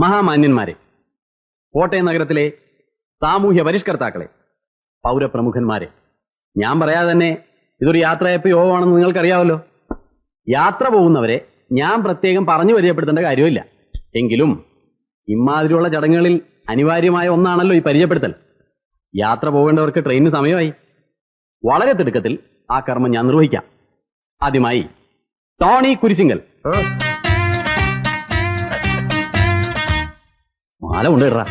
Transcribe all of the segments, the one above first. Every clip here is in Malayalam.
മഹാമാന്യന്മാരെ, കോട്ടയം നഗരത്തിലെ സാമൂഹ്യ പരിഷ്കർത്താക്കളെ, പൗരപ്രമുഖന്മാരെ, ഞാൻ പറയാതെ തന്നെ ഇതൊരു യാത്രയപ്പ് യോഗമാണെന്ന് നിങ്ങൾക്കറിയാമല്ലോ. യാത്ര പോകുന്നവരെ ഞാൻ പ്രത്യേകം പറഞ്ഞു പരിചയപ്പെടുത്തേണ്ട കാര്യമില്ല. എങ്കിലും ഇമാതിരിയുള്ള ചടങ്ങുകളിൽ അനിവാര്യമായ ഒന്നാണല്ലോ ഈ പരിചയപ്പെടുത്തൽ. യാത്ര പോകേണ്ടവർക്ക് ട്രെയിനിന് സമയമായി. വളരെ തിടുക്കത്തിൽ ആ കർമ്മം ഞാൻ നിർവഹിക്കാം. ആദ്യമായി ടോണി കുരിശിങ്കൽ. മാല കൊണ്ടുവരാ.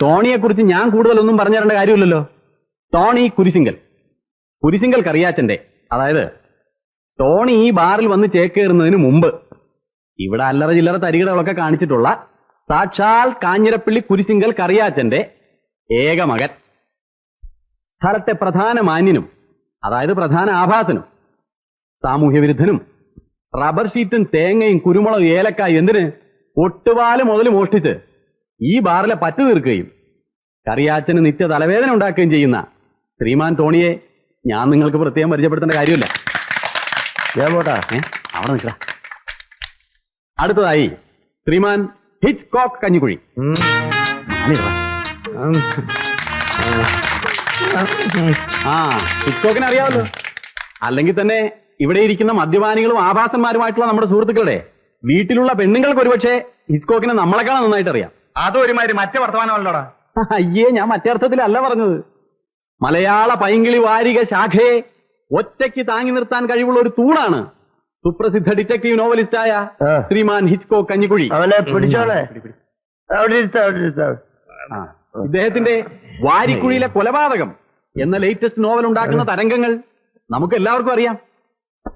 ടോണിയെക്കുറിച്ച് ഞാൻ കൂടുതലൊന്നും പറഞ്ഞു തരേണ്ട കാര്യമില്ലല്ലോ. ടോണി കുരിശിങ്കൽ, കുരിശിങ്കൽ കറിയാച്ചന്റെ, അതായത് ടോണി ഈ ബാറിൽ വന്ന് ചേക്കേറുന്നതിന് മുമ്പ് ഇവിടെ അല്ലറ ചില്ലറ തരികിടകളൊക്കെ കാണിച്ചിട്ടുള്ള സാക്ഷാൽ കാഞ്ഞിരപ്പള്ളി കുരിശിങ്കൽ കറിയാച്ചന്റെ ഏക മകൻ. സ്ഥലത്തെ പ്രധാന മാന്യനും, അതായത് പ്രധാന ആഭാസനും, സാമൂഹ്യ വിരുദ്ധനും, റബ്ബർ ഷീറ്റും തേങ്ങയും കുരുമുളകും ഏലക്കായും എന്തിന് ഒട്ടുപാല് മുതൽ മോഷ്ടിച്ച് ഈ ബാറിലെ പറ്റു തീർക്കുകയും കറിയാച്ചന് നിത്യ തലവേദന ഉണ്ടാക്കുകയും ചെയ്യുന്ന ശ്രീമാൻ ടോണിയെ ഞാൻ നിങ്ങൾക്ക് പ്രത്യേകം പരിചയപ്പെടുത്തേണ്ട കാര്യമില്ല. ഞാൻ പോട്ടാ, അവിടെ നിൽക്കുക. അടുത്തതായി ശ്രീമാൻ ഹിച്ച്കോക്ക് കഞ്ഞിക്കുഴി. ഹിച്ച്കോക്കിനെ അറിയാമല്ലോ. അല്ലെങ്കിൽ തന്നെ ഇവിടെ ഇരിക്കുന്ന മദ്യപാനികളും ആഭാസന്മാരുമായിട്ടുള്ള നമ്മുടെ സുഹൃത്തുക്കളുടെ വീട്ടിലുള്ള പെണ്ണുങ്ങൾക്ക് ഒരുപക്ഷെ ഹിച്ച്കോക്കിനെ നമ്മളെക്കാളും നന്നായിട്ട് അറിയാം. അതൊരുമാതിരി മറ്റേ വർത്തമാനമല്ലോടാ. അയ്യേ, ഞാൻ മറ്റേ അർത്ഥത്തിലല്ല പറഞ്ഞത്. മലയാള പൈങ്കിളി വാരിക ശാഖയെ ഒറ്റയ്ക്ക് താങ്ങി നിർത്താൻ കഴിവുള്ള ഒരു തൂണാണ് സുപ്രസിദ്ധ ഡിറ്റക്റ്റീവ് നോവലിസ്റ്റായ ശ്രീമാൻ ഹിച്ച്കോക്ക് കഞ്ഞിക്കുഴി. അവനെ പിടിച്ചോളെ. ഇദ്ദേഹത്തിന്റെ വാരിക്കുഴിയിലെ കൊലപാതകം എന്ന ലേറ്റസ്റ്റ് നോവൽ ഉണ്ടാക്കുന്ന തരംഗങ്ങൾ നമുക്ക് എല്ലാവർക്കും അറിയാം.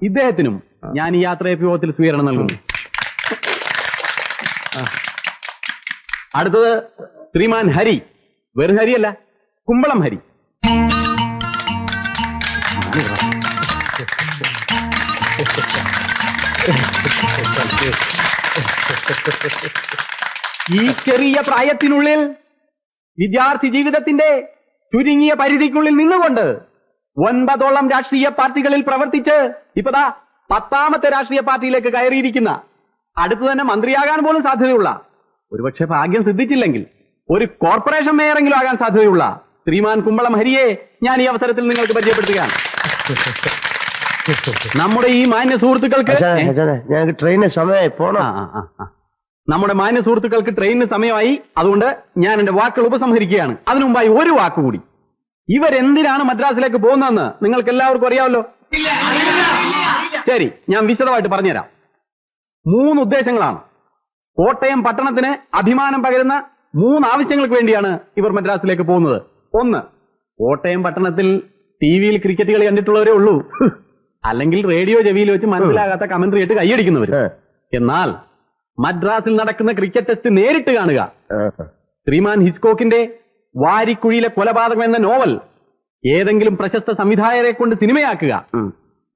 ഇദ്ദേഹത്തിനും ഞാൻ ഈ യാത്രയപ്പിയോഗത്തിൽ സ്വീകരണം നൽകുന്നു. അടുത്തത് ശ്രീമാൻ ഹരി. വെറും ഹരിയല്ല, കുമ്പളം ഹരി. ഈ ചെറിയ പ്രായത്തിനുള്ളിൽ വിദ്യാർത്ഥി ജീവിതത്തിന്റെ ചുരുങ്ങിയ പരിധിക്കുള്ളിൽ നിന്നുകൊണ്ട് 9ഓളം രാഷ്ട്രീയ പാർട്ടികളിൽ പ്രവർത്തിച്ച് ഇപ്പതാ 10ാമത്തെ രാഷ്ട്രീയ പാർട്ടിയിലേക്ക് കയറിയിരിക്കുന്ന, അടുത്തു തന്നെ മന്ത്രിയാകാൻ പോലും സാധ്യതയുള്ള, ഒരുപക്ഷെ ഭാഗ്യം സിദ്ധിച്ചില്ലെങ്കിൽ ഒരു കോർപ്പറേഷൻ മേയറെങ്കിലും ആകാൻ സാധ്യതയുള്ള ശ്രീമാൻ കുമ്പളം ഹരിയെ ഞാൻ ഈ അവസരത്തിൽ നിങ്ങൾക്ക് പരിചയപ്പെടുത്തുകയാണ്. നമ്മുടെ ഈ മാന്യ സുഹൃത്തുക്കൾക്ക് ട്രെയിന് സമയമായി പോണം. നമ്മുടെ മാന്യ സുഹൃത്തുക്കൾക്ക് ട്രെയിനിന് സമയമായി. അതുകൊണ്ട് ഞാൻ എന്റെ വാക്കുകൾ ഉപസംഹരിക്കുകയാണ്. അതിനു മുമ്പായി ഒരു വാക്കുകൂടി. ഇവരെന്തിനാണ് മദ്രാസിലേക്ക് പോകുന്നതെന്ന് നിങ്ങൾക്ക് എല്ലാവർക്കും അറിയാമല്ലോ. ശരി, ഞാൻ വിശദമായിട്ട് പറഞ്ഞുതരാം. 3 ഉദ്ദേശങ്ങളാണ്. കോട്ടയം പട്ടണത്തിന് അഭിമാനം പകരുന്ന 3 ആവശ്യങ്ങൾക്ക് വേണ്ടിയാണ് ഇവർ മദ്രാസിലേക്ക് പോകുന്നത്. 1, കോട്ടയം പട്ടണത്തിൽ ടിവിയിൽ ക്രിക്കറ്റ് കളി കണ്ടിട്ടുള്ളവരേ ഉള്ളൂ, അല്ലെങ്കിൽ റേഡിയോ ചെവിയിൽ വെച്ച് മനസ്സിലാകാത്ത കമന്ററി ആയിട്ട് കൈയടിക്കുന്നവർ. എന്നാൽ മദ്രാസിൽ നടക്കുന്ന ക്രിക്കറ്റ് ടെസ്റ്റ് നേരിട്ട് കാണുക. ശ്രീമാൻ ഹിച്ച്കോക്കിന്റെ വാരിക്കുഴിയിലെ കൊലപാതകം എന്ന നോവൽ ഏതെങ്കിലും പ്രശസ്ത സംവിധായകരെ കൊണ്ട് സിനിമയാക്കുക.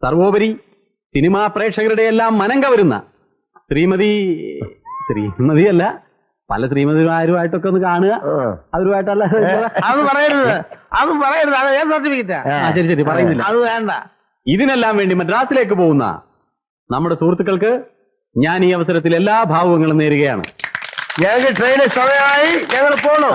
സർവോപരി സിനിമാ പ്രേക്ഷകരുടെ എല്ലാം മനം കവരുന്ന ശ്രീമതിയല്ല, പല ശ്രീമതിമാരുമായിട്ടൊക്കെ ഒന്ന് കാണുക. അവരുമായിട്ടല്ല, അത് പറയരുത്, അത് പറയരുത്. അത് ഏത് സർട്ടിഫിക്കറ്റാ? ശരി, പറയുന്നില്ല. അത് വേണ്ട. ഇതിനെല്ലാം വേണ്ടി മദ്രാസിലേക്ക് പോകുന്ന നമ്മുടെ സുഹൃത്തുക്കൾക്ക് ഞാൻ ഈ അവസരത്തിൽ എല്ലാ ഭാവുകങ്ങളും നേരുകയാണ്. ഞങ്ങൾക്ക് ട്രെയിന് സമയമായി, ഞങ്ങൾ പോണോ?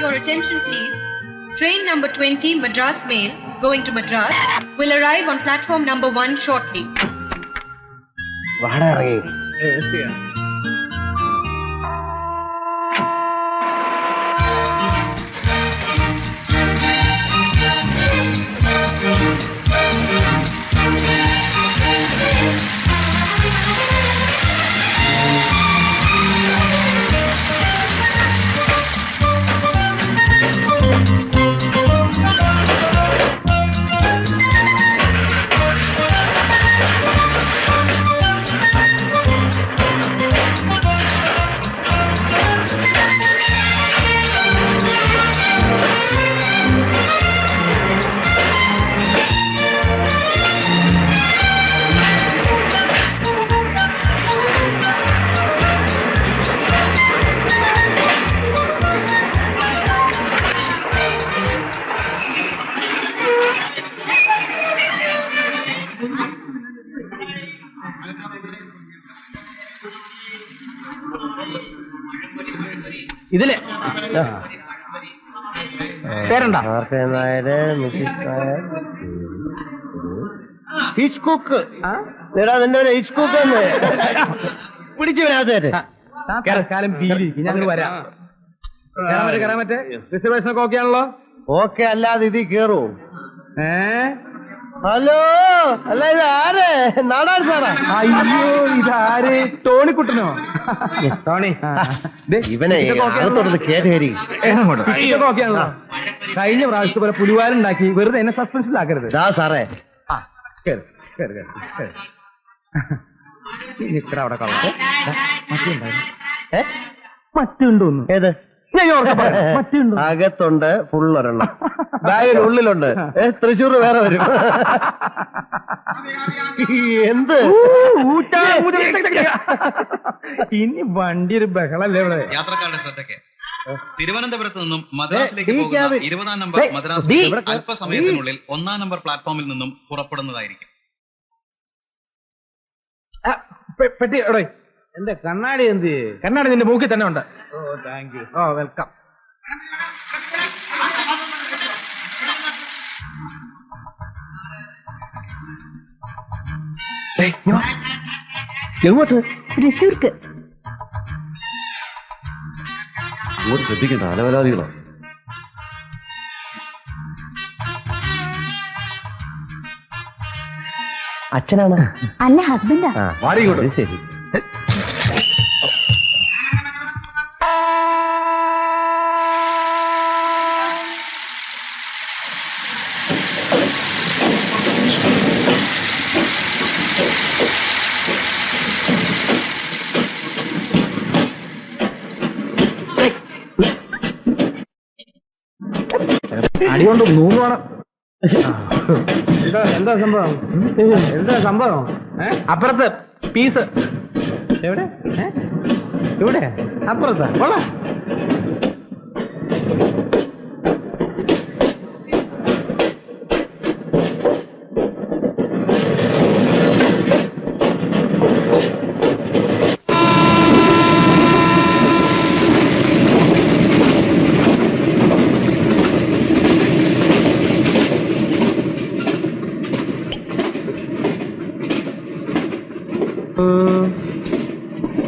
Your attention please. Train number 20 Madras Mail going to Madras will arrive on platform number 1 shortly. വാടാ ഇറങ്ങി. ഇതില് പേരെന്താ? Nair, Mrs Nair, hitch cook. എടാ നിന്റെ പേര് ഹിച്ച് കുക്ക് എന്ന് പിടിച്ചു വരാത്തവര്. കാലം ഞങ്ങൾ വരാം. കയറാൻ പറ്റേ റിസർവേഷൻ ഒക്കെ ഓക്കെ ആണല്ലോ? ഓക്കെ അല്ലാതെ ഇതിൽ കേറൂ. ഹലോ, അല്ല ഇത് ആര്? നാടാൻ സാറാ? അയ്യോ, ഇതാര്? ടോണിക്കുട്ടനോ? ടോണി ഇവനെ കേറി. ഓക്കെ ആണല്ലോ? കഴിഞ്ഞ പ്രാവശ്യത്തെ പോലെ പുലിവാലുണ്ടാക്കി വെറുതെ എന്നെ സസ്പെൻഷനിലാക്കരുത്. സാറേ ഇത്ര അവിടെ മറ്റുണ്ടോന്നു? ഏത്? അകത്തുണ്ട് ഫുള്ളൊരെണ്ണം, ബാഗിൽ ഉള്ളിലുണ്ട്. തൃശ്ശൂർ വേറെ വരും. എന്ത് ഇനി വണ്ടി ഒരു ബഹളല്ലേ ഇവിടെ? യാത്രക്കാരുടെ ശ്രദ്ധയ്ക്ക് തിരുവനന്തപുരത്ത് നിന്നും മദ്രാസിലേക്ക് പോകുന്ന 20-ാം നമ്പർ മദ്രാസ് അല്പസമയത്തിനുള്ളിൽ 1-ാം നമ്പർ പ്ലാറ്റ്ഫോമിൽ നിന്നും പുറപ്പെടുന്നതായിരിക്കും. പെട്ടി എടേ, എന്റെ കണ്ണാടി എന്ത്? കണ്ണാടി നിന്റെ മൂക്കിൽ തന്നെ ഉണ്ട്. ഓ താങ്ക് യു. ഓ വെൽക്കം. എങ്ങോട്ട്? തൃശ്ശൂർക്ക്. ഇങ്ങോട്ട് ശ്രദ്ധിക്കണ്ട, അലവലാദികളോ. അച്ഛനാണ്? അല്ല, ഹസ്ബൻഡാ. ശരി. അടികൊണ്ട് മൂന്നുവാണ്. എന്താ സംഭവം? എന്താ സംഭവം? അപ്പുറത്ത് പീസ് എവിടെ? ഇവിടെ അപ്പുറത്താ? കൊള്ളാം.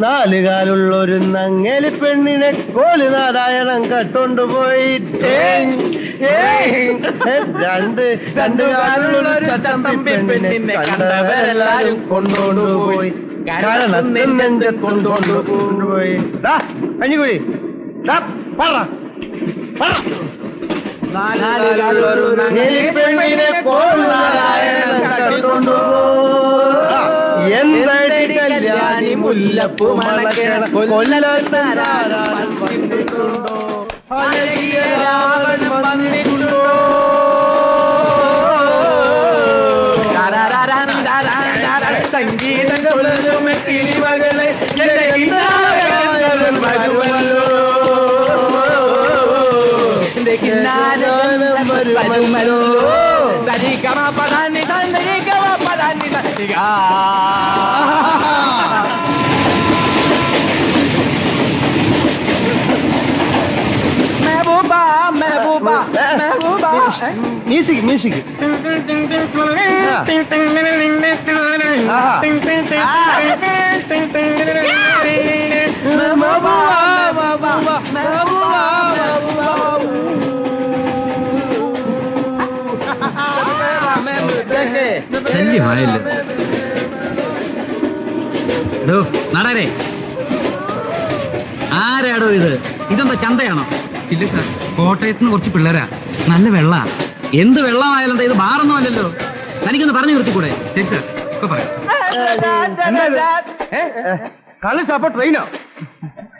നാലുകാലുള്ളൊരു നങ്ങേലി പെണ്ണിനെ കോലുനാരായണം കട്ടുകൊണ്ടുപോയിട്ട് രണ്ടു കാലുള്ളൊരു തമ്പി പെണ്ണിനെ കണ്ടവരെല്ലാരും കൊണ്ടുപോയി നെഞ്ച കൊണ്ടുപോയി. കഞ്ഞിക്കുഴി നാലുകാലുള്ളൊരു നങ്ങേലി പെണ്ണിനെ കോലുനാരായണം കട്ടുകൊണ്ടുപോയി എന്തായി കല്യാണി മുല്ലപ്പൂ മണക്കണ കൊല്ലത്താരാൻ വന്നിട്ടുണ്ടോ? രാവൺ വന്നിട്ടുണ്ടോ? സംഗീതം കിളിമകളെ വരുമല്ലോ. സരിഗമ പദാനി സരിഗമ പദാനി സരിഗ. മെഹബൂബ മെഹബൂബ മെഹബൂബ. Music music. ശല്യമായല്ലോ. നടരെ, ആരാടോ ഇത്? ഇതെന്താ ചന്തയാണോ? ഇല്ല സാർ, കോട്ടയത്ത് നിന്ന് കുറച്ച് പിള്ളേരാ. നല്ല വെള്ള. എന്ത് വെള്ളമായാലും ഇത് ബാറൊന്നും അല്ലല്ലോ. തനിക്കൊന്ന് പറഞ്ഞു നിർത്തിക്കൂടെ? ശരി സാർ, ഇപ്പൊ പറയാം. കളി അപ്പൊ ട്രെയിനോ?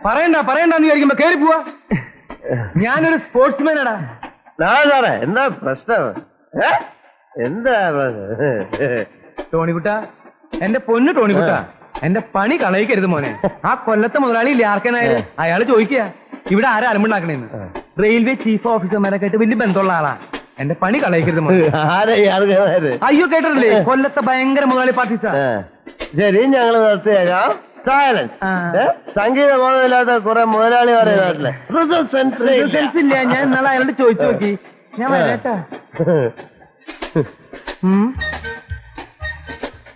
പറയണ്ടെന്ന് വിചാരിക്കുമ്പോ കേറി പോവാ. ഞാനൊരു സ്പോർട്സ്മാനാടാ. സാറേ എന്താ പ്രശ്നം? എന്താ ടോണിക്കുട്ട, എന്റെ പൊന്ന് ടോണിക്കുട്ട, എന്റെ പണി കളയിക്കരുത് മോനെ. ആ കൊല്ലത്തെ മുതലാളി ഇല്ലേ ആർക്കനായാലും, അയാള് ചോദിക്കുക ഇവിടെ ആരാ അലമ്പുണ്ടാക്കണേന്ന്. റെയിൽവേ ചീഫ് ഓഫീസർമാരൊക്കെ ആയിട്ട് വലിയ ബന്ധമുള്ള ആളാ. എന്റെ പണി കളയിക്കരുത് മോനെ. ആരാ? അയ്യോ കേട്ടിട്ടില്ലേ, കൊല്ലത്തെ ഭയങ്കര മുതലാളി പാർട്ടീസാ. ശരി, ഞങ്ങള് നിർത്തിയേക്കാം. സൈലൻസ്. സംഗീത ബോധമില്ലാത്ത കുറെ മുതലാളിമാരെ നാട്ടിലെ സെൻസ് ഇല്ല. ഞാൻ ഇന്നലെ അയാളോട് ചോദിച്ചു നോക്കി. ഞാൻ വരാട്ടാ.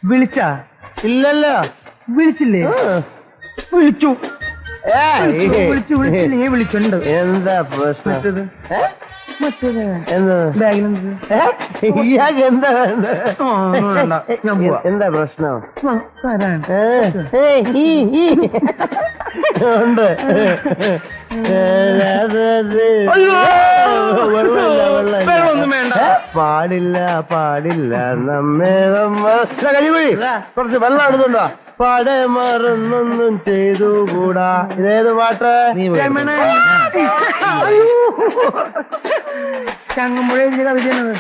വിളിച്ചാ? ഇല്ലല്ലോ. വിളിച്ചില്ലേ? വിളിച്ചു. വിളിച്ചുണ്ട്. എന്താ പ്രശ്നം? എന്താ എന്താ പ്രശ്നം? ഉണ്ട്. വെള്ളമൊന്നും വേണ്ട. പാടില്ല പാടില്ല നമ്മെ കഴിവഴി കുറച്ച് വെള്ളം എടുത്തുണ്ടോ? പാടെ മറന്നൊന്നും ചെയ്തുകൂടാ. ഇതേത് പാട്ട്? ചങ്ങമ്പുഴ കവി ചെയ്യുന്നത്.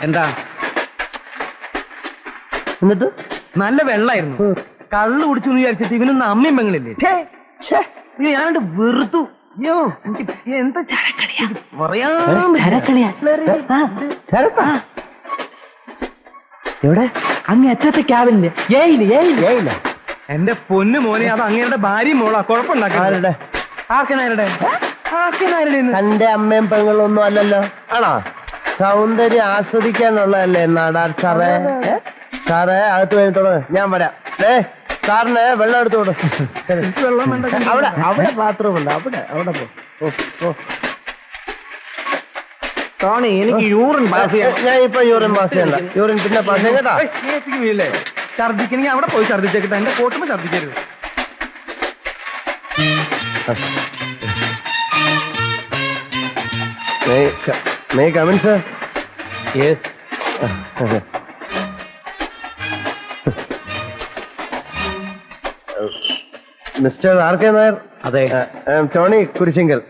എന്താ? എന്നിട്ട് നല്ല വെള്ളായിരുന്നു. കള്ളു കുടിച്ചു വിചാരിച്ചിട്ട് ഇവനൊന്ന് അമ്മയും പെങ്ങളില്ലേ? ഞാനോട് വെറുത്തു. എന്താ എവിടെ? അങ്ങ് അറ്റത്തെ ക്യാബിനില്. ഏയില്ല. എന്റെ പൊന്നു മോനെ, അത് അങ്ങയുടെ ഭാര്യയും മോളാ. കുഴപ്പമുണ്ടാക്കാരുടെ ആർക്കനാരുടെ എന്റെ അമ്മയും പെങ്ങളൊന്നും അല്ലല്ലോ. ആണോ? സൗന്ദര്യം ആസ്വദിക്കാനുള്ളതല്ലേ നാടാർ സാറേ. സാറേ അകത്ത് കഴിഞ്ഞിട്ടോട് ഞാൻ വരാം. സാറിന് വെള്ളം എടുത്തു കൊടു. അവിടെ അവിടെ ബാത്റൂം ഉണ്ട്. അവിടെ പോ. ടോണി, എനിക്ക് യൂറിൻ പാസ് ചെയ്യാം. ഞാൻ ഇപ്പൊ യൂറിൻ പാസ് ചെയ്യണ്ട. യൂറിൻ പിന്നെ പാസ് ചെയ്യാം കേട്ടോ. ഛർദിക്കണെങ്കിൽ അവിടെ പോയി ഛർദിച്ചേക്കിട്ട് എന്റെ കോട്ടുമ്പോ ഛർദിക്കരുത്. May I come in, sir? Yes. Mr. R.K. Nair? അതെ. ടോണി കുരിശിങ്കൽ.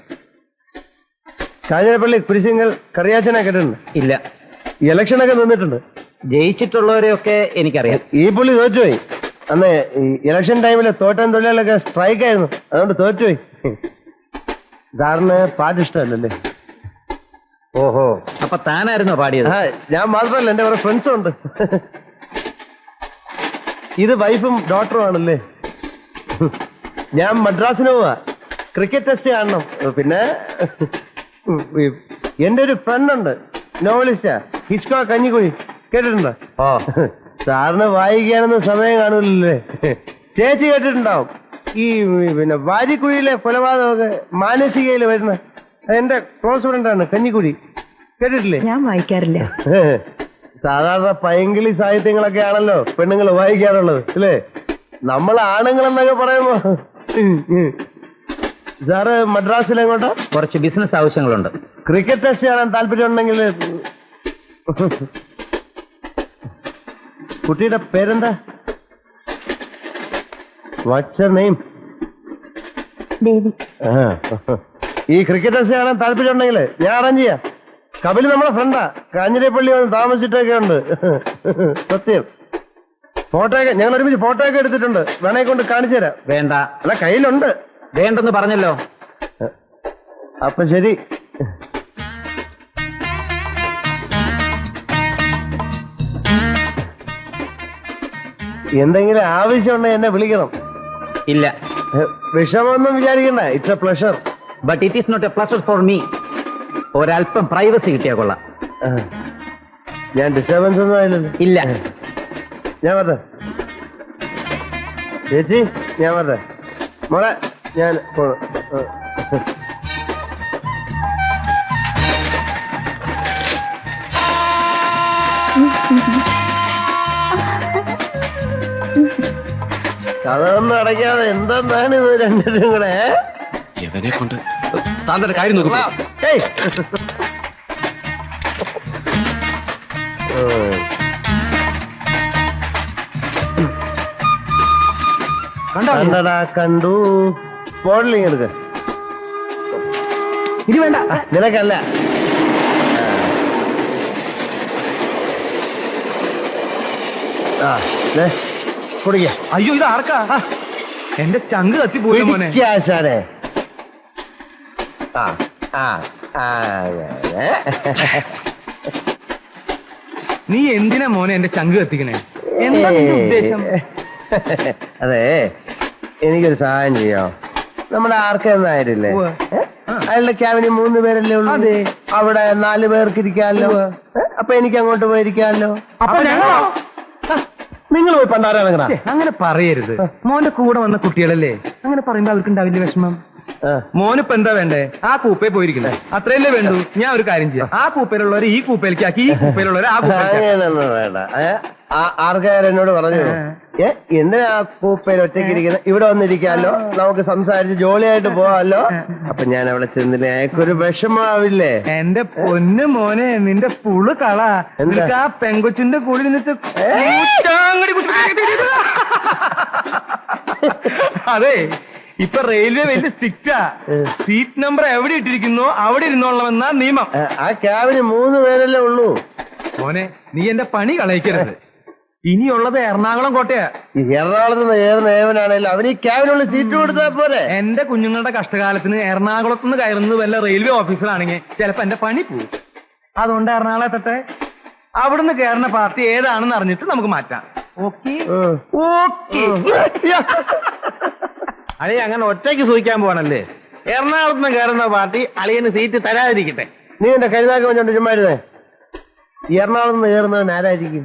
കാഞ്ഞിരപ്പള്ളി കുരിശിങ്കൽ കറിയാച്ചനെ കേട്ടിട്ടുണ്ട്? ഇല്ല. ഇലക്ഷനൊക്കെ നിന്നിട്ടുണ്ട്. ജയിച്ചിട്ടുള്ളവരെയൊക്കെ എനിക്കറിയാം. ഈ പുള്ളി തോറ്റുപോയി. അന്ന് ഇലക്ഷൻ ടൈമില് തോട്ടം തൊഴിലാളികളൊക്കെ സ്ട്രൈക്ക് ആയിരുന്നു. അതുകൊണ്ട് തോറ്റുപോയി. സാറിന് പാട്ട് ഇഷ്ടമല്ലല്ലേ? ഓഹോ, അപ്പൊ താനായിരുന്നോ പാടിയത്? ഞാൻ മാത്രമല്ല, എന്റെ കുറെ ഫ്രണ്ട്സും ഉണ്ട്. ഇത് വൈഫും ഡോട്ടറും ആണല്ലേ. ഞാൻ മദ്രാസിന് പോവാ. ക്രിക്കറ്റ് ടെസ്റ്റ് കാണണം. പിന്നെ എന്റെ ഒരു ഫ്രണ്ട് ഉണ്ട്, നോവലിസ്റ്റാ, ഹിച്ച്കോ കഞ്ഞിക്കുഴി. കേട്ടിട്ടുണ്ടോ? ഓ, സാറിന് വായിക്കാനൊന്നും സമയം കാണൂലല്ലേ. ചേച്ചി കേട്ടിട്ടുണ്ടാവും. ഈ പിന്നെ വാരിക്കുഴിയിലെ കൊലപാതകമൊക്കെ മാനസികയിൽ വരുന്ന എന്റെ ക്ലോസ് ഫ്രണ്ടാണ് കഞ്ഞിക്കുഴി. കേട്ടിട്ടില്ലേ? ഞാൻ വായിക്കാറില്ല. സാധാരണ പൈങ്കിളി സാഹിത്യങ്ങളൊക്കെ ആണല്ലോ പെണ്ണുങ്ങൾ വായിക്കാറുള്ളത് അല്ലേ? നമ്മൾ ആണുങ്ങളെന്നൊക്കെ പറയുമ്പോ. സാറ് മദ്രാസിലെങ്ങോട്ടോ? കുറച്ച് ബിസിനസ് ആവശ്യങ്ങളുണ്ട്. ക്രിക്കറ്റ് ടെസ്റ്റ് കാണാൻ താല്പര്യം ഉണ്ടെങ്കിൽ. കുട്ടിയുടെ പേരെന്താ? What's your name? ദേവി. ഈ ക്രിക്കറ്റ് ടെസ്റ്റ് കാണാൻ താല്പര്യം ഉണ്ടെങ്കിൽ ഞാൻ അറേഞ്ച് ചെയ്യാം. കപിൽ നമ്മുടെ ഫ്രണ്ടാ. കാഞ്ഞിരപ്പള്ളി വന്ന് താമസിച്ചിട്ടൊക്കെ ഉണ്ട്. സത്യം. ഫോട്ടോ ഒക്കെ ഞങ്ങൾ ഒരുമിച്ച് ഫോട്ടോ ഒക്കെ എടുത്തിട്ടുണ്ട്. വേണേ കൊണ്ട് കാണിച്ചു തരാം. വേണ്ട. അല്ല, കയ്യിലുണ്ട്. വേണ്ടെന്ന് പറഞ്ഞല്ലോ. അപ്പൊ ശരി. എന്തെങ്കിലും ആവശ്യമുണ്ടെങ്കിൽ എന്നെ വിളിക്കണം. ഇല്ല. വിഷമൊന്നും വിചാരിക്കണ്ട. It's a pleasure. But it is not a pleasure for me. ഒരല്പം പ്രൈവസി കിട്ടിയാ കൊള്ളാം. ഞാൻ ഡിസ്റ്റർബൻസ് ഒന്നും ആയില്ലല്ലോ. ഇല്ല. ഞാൻ വരട്ടെ ചേച്ചി, ഞാൻ വരട്ടെ മോളെ. ഞാൻ കഥയൊന്നും അടയ്ക്കാതെ എന്താണ് ഇത് രണ്ടുപേരും കൂടെ? ഇവനെ കൊണ്ട് താങ്കളുടെ കാര്യം നോക്കുക. കണ്ടടാ കണ്ടു. മോഡലിങ് എടുക്ക. ഇനി വേണ്ട. നിനക്കല്ല. കുടിക്ക. അയ്യോ ഇത് ആർക്കാ? എന്റെ ചങ്ക് കത്തിപ്പോയി മോനെ. ആശാനെ. നീ എന്തിനാ മോനെ എന്റെ ചങ്ക് കത്തിക്കണേ? എന്താ നിന്റെ ഉദ്ദേശം? അതെ, എനിക്കൊരു സഹായം ചെയ്യാം. നമ്മുടെ ആർക്കെന്നായിട്ടില്ലേ, അയാളുടെ ക്യാബിന് 3 പേരല്ലേ ഉള്ളൂ. അവിടെ 4 പേർക്ക് ഇരിക്കാമല്ലോ. അപ്പൊ എനിക്ക് അങ്ങോട്ട് പോയിരിക്കാമല്ലോ. അപ്പൊ ഞങ്ങളോ? നിങ്ങൾ പോയി പണ്ടാരാ. അങ്ങനെ പറയരുത്. മോന്റെ കൂടെ വന്ന കുട്ടികളല്ലേ, അങ്ങനെ പറയുമ്പോ അവർക്ക് ഉണ്ടാവില്ല വിഷമം. മോനിപ്പോ എന്താ വേണ്ടേ? ആ കൂപ്പേ പോയിരിക്കണേ, അത്രയല്ലേ വേണ്ടു. ഞാൻ ഒരു കാര്യം ചെയ്യാം, ആ കൂപ്പയിലുള്ളവരെ ഈ കൂപ്പയിലേക്ക് ആക്കി, ഈ കൂപ്പയിലുള്ളവരെ ആ അങ്ങനെയൊന്നും വേണ്ട. ആർക്കാരും എന്നോട് പറഞ്ഞു, എന്തിനാ ആ കൂപ്പയിൽ ഒറ്റയ്ക്ക് ഇരിക്കുന്നത്, ഇവിടെ വന്നിരിക്കാമല്ലോ, നമുക്ക് സംസാരിച്ച് ജോളിയായിട്ട് പോവാമല്ലോ. അപ്പൊ ഞാൻ അവിടെ ചെന്നില്ലേ, അയാൾക്കൊരു വിഷമാവില്ലേ? എന്റെ പൊന്നു മോനെ, നിന്റെ പുളു കള. എന്നിട്ട് ആ പെങ്കൊച്ചിന്റെ കൂടി നിന്നിട്ട് അതെ, ഇപ്പൊ റെയിൽവേ വലിയ സ്ട്രിക്റ്റാ. സീറ്റ് നമ്പർ എവിടെ ഇട്ടിരിക്കുന്നോ അവിടെ ഇരുന്നോളണമെന്നാ നിയമം. ആ ക്യാബിന് 3 പേരല്ലേ ഉള്ളൂ. മോനെ, നീ എന്റെ പണി കളയിക്കരുത്. ഇനിയുള്ളത് എറണാകുളം കോട്ടയാ. എറണാകുളത്ത് നിന്ന് ഏത് നിയമനാണേലും അവന് ഈ ക്യാബിനുള്ള സീറ്റ് കൊടുത്താൽ പോലെ. എന്റെ കുഞ്ഞുങ്ങളുടെ കഷ്ടകാലത്തിന് എറണാകുളത്തുനിന്ന് കയറുന്നത് വല്ല റെയിൽവേ ഓഫീസറാണെങ്കിൽ ചിലപ്പോ എന്റെ പണി പോവും. അതുകൊണ്ട് എറണാകുളം എത്തട്ടെ, അവിടുന്ന് കയറുന്ന പാർട്ടി ഏതാണെന്ന് അറിഞ്ഞിട്ട് നമുക്ക് മാറ്റാം. Okay okay. അളിയ അങ്ങനെ ഒറ്റയ്ക്ക് സൂഹിക്കാൻ പോവാണല്ലേ? എറണാകുളത്ത് നിന്ന് കയറുന്ന പാർട്ടി അളിയന് സീറ്റ് തരാതിരിക്കട്ടെ. നീ എന്റെ കരുതാക്കം വെച്ചോണ്ട് ചുമ്മാരുന്നേ. എറണാകുളത്ത് നിന്ന് കയറുന്നവൻ ആരായിരിക്കും?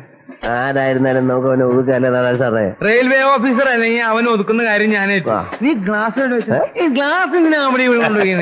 ആരായിരുന്നാലും നമുക്ക് അവനെ ഒതുക്കല്ലേ നാരായണ സാറേ. റെയിൽവേ ഓഫീസർ അല്ലെങ്കിൽ അവൻ ഒതുക്കുന്ന കാര്യം ഞാനേ. നീ ഗ്ലാസ് വെച്ചു, ഈ ഗ്ലാസ് ഇങ്ങനെ അവിടെ കൊണ്ടുപോയി